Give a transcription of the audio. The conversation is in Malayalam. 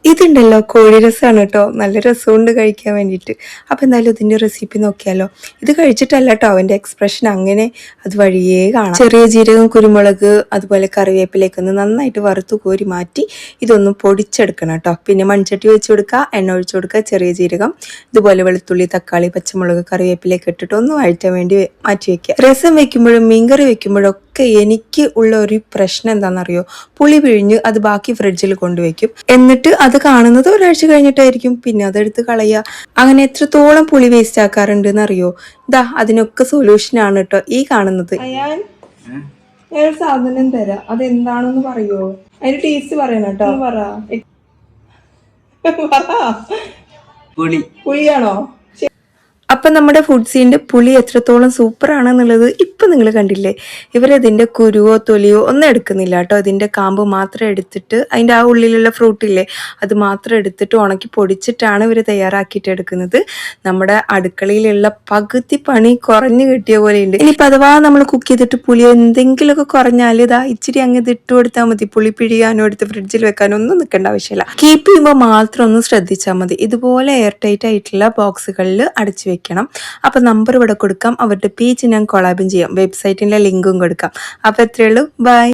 ഇതുണ്ടല്ലോ കോഴി രസമാണ് കേട്ടോ, നല്ല രസമുണ്ട് കഴിക്കാൻ വേണ്ടിയിട്ട്. അപ്പം എന്തായാലും ഇതിൻ്റെ റെസിപ്പി നോക്കിയാലോ. ഇത് കഴിച്ചിട്ടല്ല കേട്ടോ, അവൻ്റെ എക്സ്പ്രഷൻ അങ്ങനെ അത് വഴിയേ കാണാം. ചെറിയ ജീരകം, കുരുമുളക്, അതുപോലെ കറിവേപ്പിലേക്ക് ഒന്ന് നന്നായിട്ട് വറുത്ത് കോരി മാറ്റി ഇതൊന്നും പൊടിച്ചെടുക്കണം കേട്ടോ. പിന്നെ മൺചട്ടി വെച്ച് കൊടുക്കുക, എണ്ണ ഒഴിച്ചു കൊടുക്കുക, ചെറിയ ജീരകം, ഇതുപോലെ വെളുത്തുള്ളി, തക്കാളി, പച്ചമുളക്, കറിവേപ്പിലേക്ക് ഇട്ടിട്ട് ഒന്ന് വഴറ്റാൻ വേണ്ടി മാറ്റി വെക്കുക. രസം വെക്കുമ്പോഴും മീൻകറി വെക്കുമ്പോഴും എനിക്ക് ഉള്ള ഒരു പ്രശ്നം എന്താണെന്നറിയോ, പുളി പിഴിഞ്ഞ് അത് ബാക്കി ഫ്രിഡ്ജിൽ കൊണ്ടുവയ്ക്കും. എന്നിട്ട് അത് കാണുന്നത് ഒരാഴ്ച കഴിഞ്ഞിട്ടായിരിക്കും, പിന്നെ അതെടുത്ത് കളയുക. അങ്ങനെ എത്രത്തോളം പുളി വേസ്റ്റ് ആക്കാറുണ്ട് എന്നറിയോ. ഇതാ അതിനൊക്കെ സൊല്യൂഷനാണ് കേട്ടോ ഈ കാണുന്നത്. ഞാൻ സാധനം തരാം, അതെന്താണെന്ന് പറയോ, അതിന്റെ ടേസ്റ്റ് പറയണം കേട്ടോ. പുളിയാണോ? അപ്പം നമ്മുടെ ഫുഡ്സിൻ്റെ പുളി എത്രത്തോളം സൂപ്പറാണെന്നുള്ളത് ഇപ്പം നിങ്ങൾ കണ്ടില്ലേ. ഇവരതിൻ്റെ കുരുവോ തൊലിയോ ഒന്നും എടുക്കുന്നില്ല കേട്ടോ. അതിൻ്റെ കാമ്പ് മാത്രം എടുത്തിട്ട് അതിൻ്റെ ആ ഉള്ളിലുള്ള ഫ്രൂട്ടില്ലേ അത് മാത്രം എടുത്തിട്ട് ഉണക്കി പൊടിച്ചിട്ടാണ് ഇവർ തയ്യാറാക്കിയിട്ട് എടുക്കുന്നത്. നമ്മുടെ അടുക്കളയിലുള്ള പകുതി പണി കുറഞ്ഞു കിട്ടിയ പോലെയുണ്ട്. ഇനിയിപ്പോൾ അഥവാ നമ്മൾ കുക്ക് ചെയ്തിട്ട് പുളി എന്തെങ്കിലുമൊക്കെ കുറഞ്ഞാൽ ഇതാ ഇച്ചിരി അങ്ങ് ഇത് ഇട്ട് കൊടുത്താൽ മതി. പുളി പിഴിയാനോ എടുത്ത് ഫ്രിഡ്ജിൽ വെക്കാനോ ഒന്നും നിൽക്കേണ്ട ആവശ്യമില്ല. കീപ്പ് ചെയ്യുമ്പോൾ മാത്രം ഒന്ന് ശ്രദ്ധിച്ചാൽ മതി. ഇതുപോലെ എയർ ടൈറ്റ് ആയിട്ടുള്ള ബോക്സുകളിൽ അടച്ചു വെക്കണം. അപ്പം നമ്പർ ഇവിടെ കൊടുക്കാം, അവരുടെ പേജ് ഞാൻ കൊളാബും ചെയ്യാം, വെബ്സൈറ്റിൻ്റെ ലിങ്കും കൊടുക്കാം. അപ്പോൾ എത്രയേ ഉള്ളൂ, ബൈ.